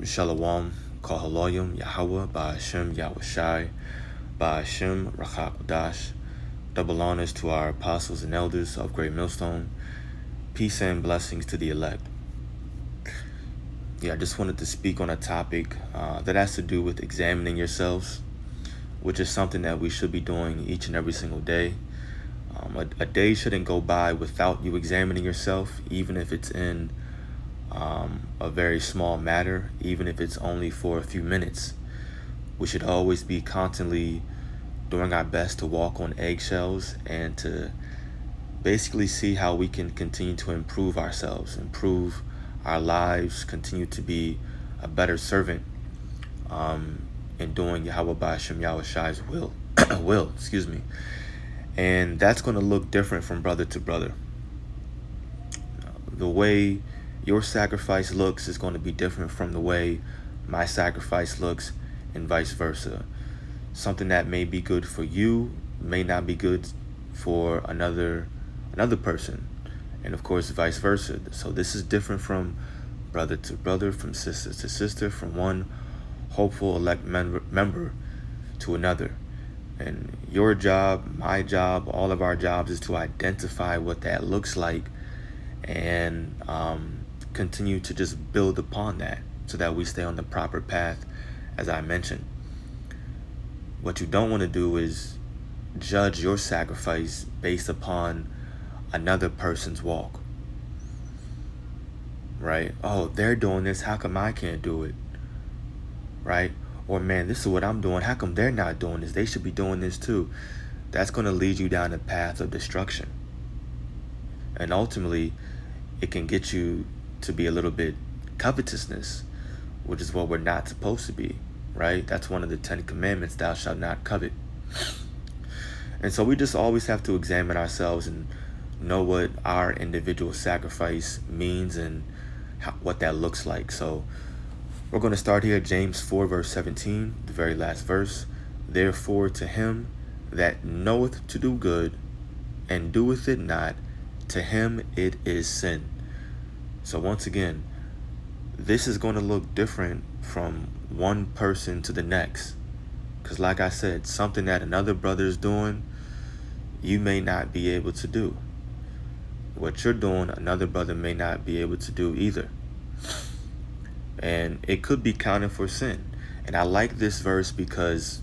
Shalom, Kahaloyim, Yahweh, Ba'ashem, Yahushai, Ba'ashem, Rachakodash. Double honors to our apostles and elders of Great Millstone. Peace and blessings to the elect. I just wanted to speak on a topic that has to do with examining yourselves, which is something that we should be doing each and every single day. A day shouldn't go by without you examining yourself, even if it's in a very small matter, even if it's only for a few minutes. We should always be constantly doing our best to walk on eggshells and to basically see how we can continue to improve ourselves, improve our lives, continue to be a better servant in doing Yahweh Ba'ashem Yahushai's will, and that's going to look different from brother to brother. The way your sacrifice looks is going to be different from the way my sacrifice looks, and vice versa. Something that may be good for you may not be good for another person, and of course vice versa. So this is different from brother to brother, from sister to sister, from one hopeful elect member to another. And your job, my job, all of our jobs is to identify what that looks like and continue to just build upon that so that we stay on the proper path, as I mentioned. What you don't want to do is judge your sacrifice based upon another person's walk, right? Oh, they're doing this, how come I can't do it, right? Or, man, this is what I'm doing, how come they're not doing this? They should be doing this too. That's going to lead you down a path of destruction. And ultimately, it can get you to be a little bit covetousness, which is what we're not supposed to be, right? That's one of the 10 commandments, thou shalt not covet. And so we just always have to examine ourselves and know what our individual sacrifice means and what that looks like. So we're going to start here, James 4, verse 17, the very last verse. Therefore, to him that knoweth to do good and doeth it not, to him it is sin. So once again, this is going to look different from one person to the next. Because like I said, something that another brother is doing, you may not be able to do. What you're doing, another brother may not be able to do either. And it could be counted for sin. And I like this verse because,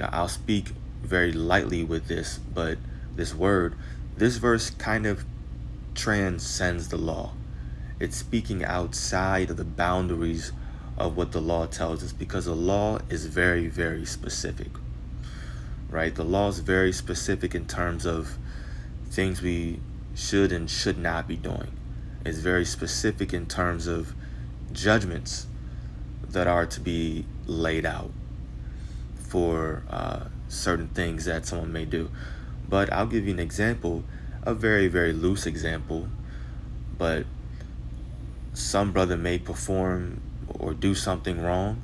I'll speak very lightly with this, but this verse kind of transcends the law. It's speaking outside of the boundaries of what the law tells us, because the law is very, very specific, right? The law is very specific in terms of things we should and should not be doing. It's very specific in terms of judgments that are to be laid out for certain things that someone may do. But I'll give you an example, a very, very loose example, but some brother may perform or do something wrong.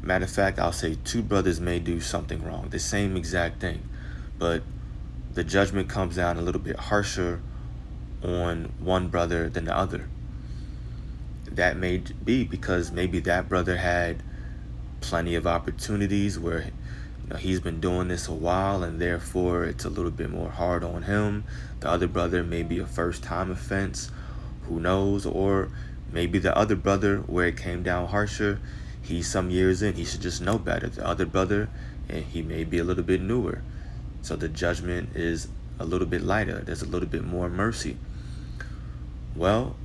Matter of fact, I'll say two brothers may do something wrong, the same exact thing, but the judgment comes down a little bit harsher on one brother than the other. That may be because maybe that brother had plenty of opportunities where he's been doing this a while, and therefore it's a little bit more hard on him. The other brother may be a first-time offense, who knows? Or maybe the other brother, where it came down harsher, he's some years in, he should just know better. The other brother, and he may be a little bit newer, so the judgment is a little bit lighter. There's a little bit more mercy. Well,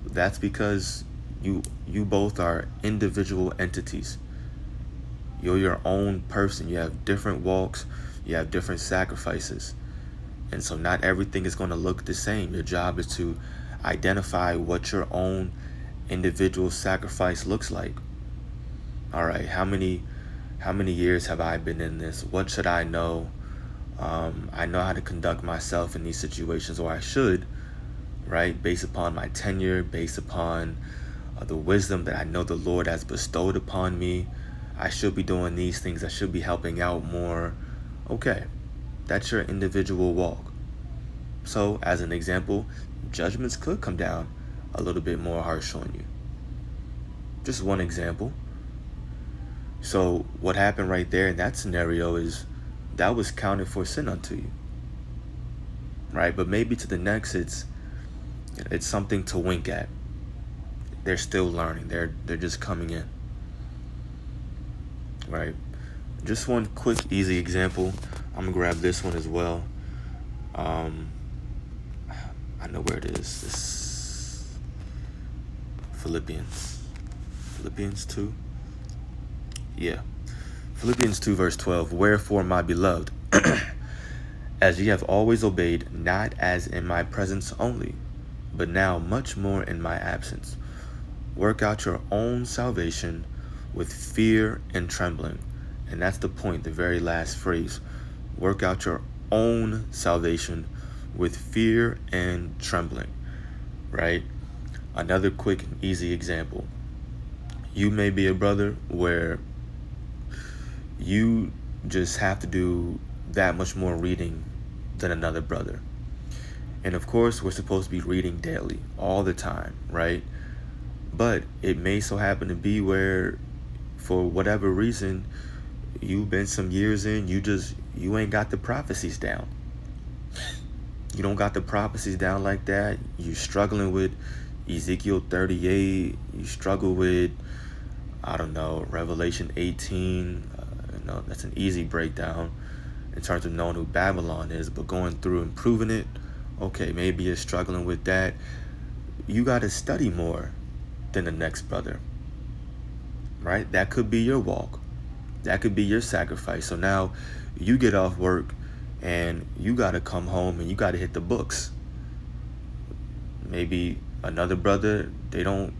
that's because you both are individual entities. You're your own person. You have different walks. You have different sacrifices. And so not everything is going to look the same. Your job is to identify what your own individual sacrifice looks like. All right, how many years have I been in this? What should I know? I know how to conduct myself in these situations, or I should, right? Based upon my tenure, based upon the wisdom that I know the Lord has bestowed upon me. I should be doing these things. I should be helping out more. Okay, that's your individual walk. So, as an example, judgments could come down a little bit more harsh on you. Just one example. So what happened right there in that scenario is that was counted for sin unto you, right? But maybe to the next, it's something to wink at. They're still learning. They're just coming in, right? Just one quick, easy example. I'm gonna grab this one as well. I know where it is. It's Philippians 2. Yeah. Philippians 2 verse 12. Wherefore, my beloved, as ye have always obeyed, not as in my presence only, but now much more in my absence, work out your own salvation with fear and trembling. And that's the point, the very last phrase. Work out your own salvation with fear and trembling, right? Another quick and easy example. You may be a brother where you just have to do that much more reading than another brother. And of course, we're supposed to be reading daily, all the time, right? But it may so happen to be where, for whatever reason, you've been some years in, you ain't got the prophecies down. You don't got the prophecies down like that. You're struggling with Ezekiel 38. You struggle with, I don't know, Revelation 18. That's an easy breakdown in terms of knowing who Babylon is, but going through and proving it, okay, maybe you're struggling with that. You got to study more than the next brother, right? That could be your walk. That could be your sacrifice. So now you get off work and you got to come home and you got to hit the books. Maybe another brother, they don't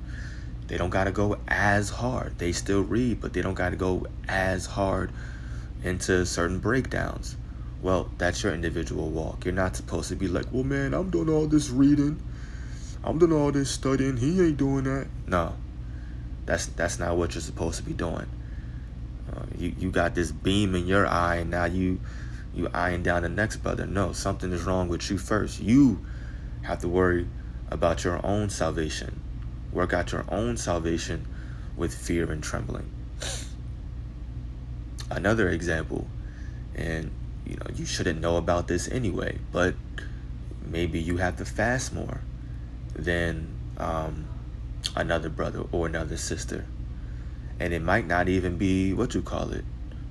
got to go as hard. They still read, but they don't got to go as hard into certain breakdowns. Well, that's your individual walk. You're not supposed to be like, well, man, I'm doing all this reading, I'm doing all this studying, he ain't doing that. No, that's not what you're supposed to be doing. You got this beam in your eye, and now you eyeing down the next brother. No, something is wrong with you first. You have to worry about your own salvation. Work out your own salvation with fear and trembling. Another example, and you shouldn't know about this anyway, but maybe you have to fast more than another brother or another sister. And it might not even be,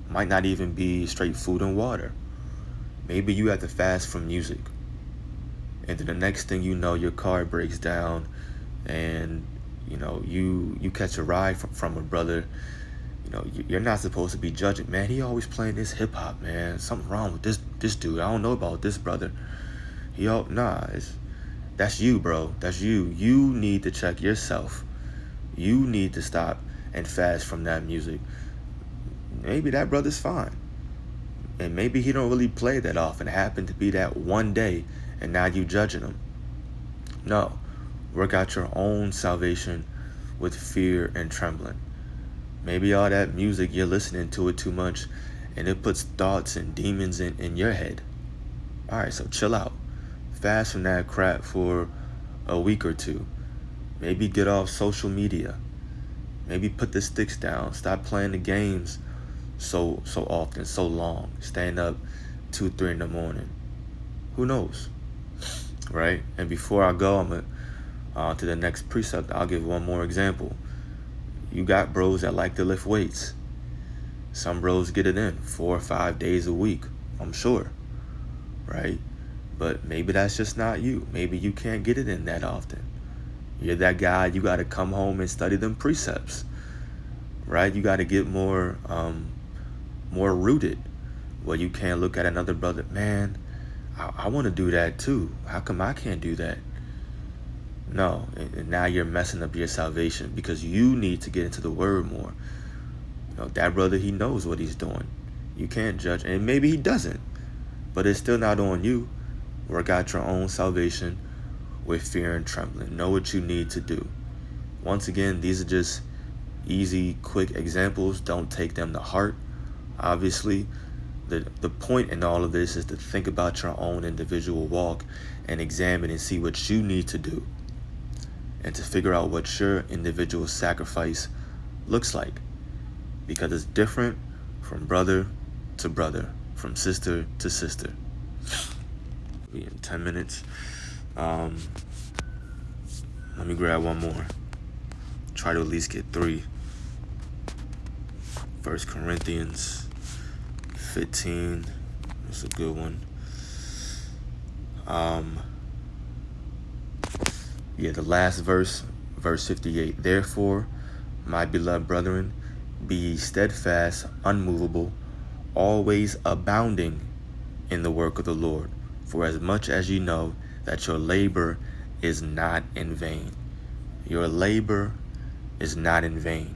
might not even be straight food and water. Maybe you have to fast from music. And then the next thing you know, your car breaks down and you catch a ride from a brother. You're not supposed to be judging, man, he always playing this hip hop, man. Something wrong with this dude. I don't know about this brother. That's you, bro. That's you. You need to check yourself. You need to stop and fast from that music. Maybe that brother's fine. And maybe he don't really play that often. It happened to be that one day, and now you judging him. No. Work out your own salvation with fear and trembling. Maybe all that music, you're listening to it too much, and it puts thoughts and demons in your head. All right, so chill out. Fast from that crap for a week or two. Maybe get off social media. Maybe put the sticks down. Stop playing the games so often, so long. Staying up 2, 3 in the morning. Who knows, right? And before I go, I'm to the next precept. I'll give one more example. You got bros that like to lift weights. Some bros get it in 4 or 5 days a week, I'm sure, right? But maybe that's just not you. Maybe you can't get it in that often. You're that guy, you got to come home and study them precepts, right? You got to get more rooted, where you can't look at another brother, man, I want to do that too. How come I can't do that? No, and now you're messing up your salvation because you need to get into the word more. That brother, he knows what he's doing. You can't judge, and maybe he doesn't, but it's still not on you. Work out your own salvation with fear and trembling. Know what you need to do. Once again, these are just easy, quick examples. Don't take them to heart. Obviously, the point in all of this is to think about your own individual walk and examine and see what you need to do, and to figure out what your individual sacrifice looks like, because it's different from brother to brother, from sister to sister. We'll be in 10 minutes. Let me grab one more. Try to at least get 3. 1 Corinthians 15. That's a good one. The last verse, verse 58. Therefore, my beloved brethren, be ye steadfast, unmovable, always abounding in the work of the Lord, for as much as ye know that your labor is not in vain. Your labor is not in vain.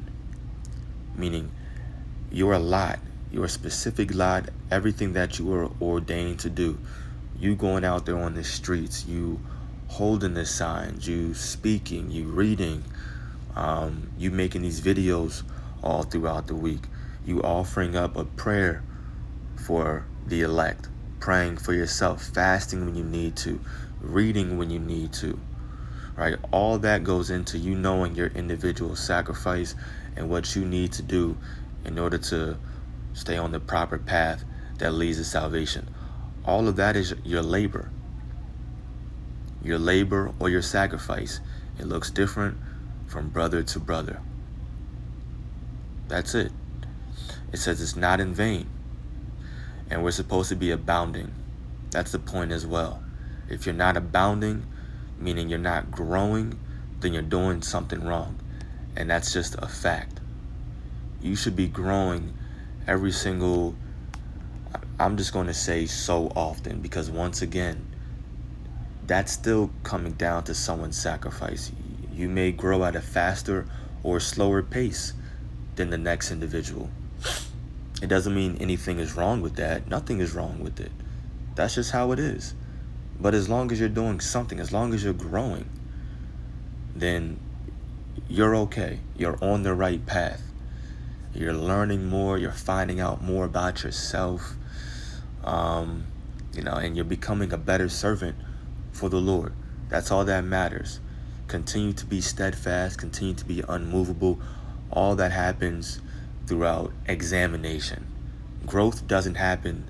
Meaning, your lot, your specific lot, everything that you are ordained to do, you going out there on the streets, you holding the signs, you speaking, you reading, you making these videos all throughout the week, you offering up a prayer for the elect, praying for yourself, fasting when you need to, reading when you need to, right? All that goes into you knowing your individual sacrifice and what you need to do in order to stay on the proper path that leads to salvation. All of that is your labor. Your labor or your sacrifice. It looks different from brother to brother. That's it. It says it's not in vain. And we're supposed to be abounding. That's the point as well. If you're not abounding, meaning you're not growing, then you're doing something wrong. And that's just a fact. You should be growing every single, I'm just going to say so often, because once again, that's still coming down to someone's sacrifice. You may grow at a faster or slower pace than the next individual. It doesn't mean anything is wrong with that. Nothing is wrong with it. That's just how it is. But as long as you're doing something, as long as you're growing, then you're okay. You're on the right path. You're learning more. You're finding out more about yourself. And you're becoming a better servant for the Lord. That's all that matters. Continue to be steadfast. Continue to be unmovable. All that happens throughout examination. Growth doesn't happen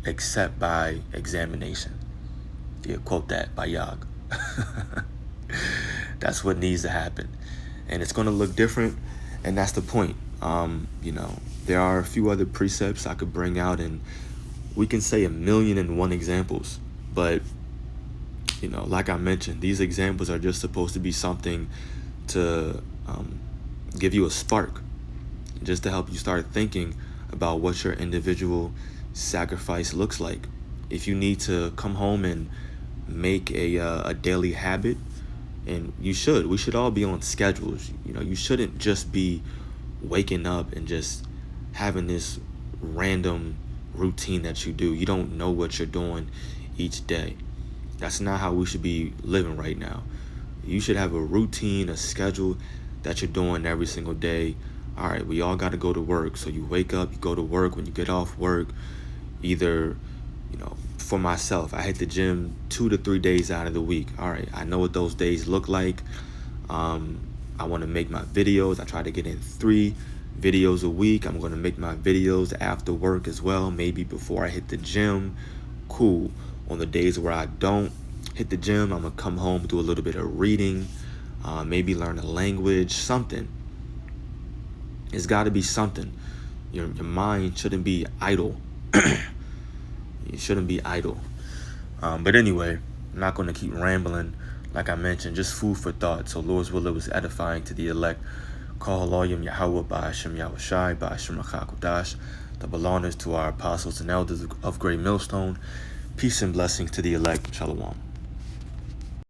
except by examination. Yeah, quote that by Yag. That's what needs to happen. And it's going to look different, and that's the point. There are a few other precepts I could bring out, and we can say 1,000,001 examples. But, like I mentioned, these examples are just supposed to be something to give you a spark, just to help you start thinking about what your individual sacrifice looks like. If you need to come home and make a daily habit, and we should all be on schedules. You shouldn't just be waking up and just having this random routine that you do. You don't know what you're doing each day. That's not how we should be living right now. You should have a routine, a schedule that you're doing every single day. All right, we all got to go to work. So you wake up, you go to work. When you get off work, either, for myself, I hit the gym 2 to 3 days out of the week. All right, I know what those days look like. I want to make my videos. I try to get in 3 videos a week. I'm going to make my videos after work as well, maybe before I hit the gym. Cool. On the days where I don't hit the gym, I'm going to come home, do a little bit of reading, maybe learn a language, something. It's got to be something. Your mind shouldn't be idle. You shouldn't be idle. But anyway, I'm not going to keep rambling. Like I mentioned, just food for thought. So Lord's will, it was edifying to the elect. Call Loyam Yahweh Ba'ashem Yahushai Ba'ashem Rakakudash. Double honors to our apostles and elders of Great Millstone. Peace and blessings to the elect. Shalom.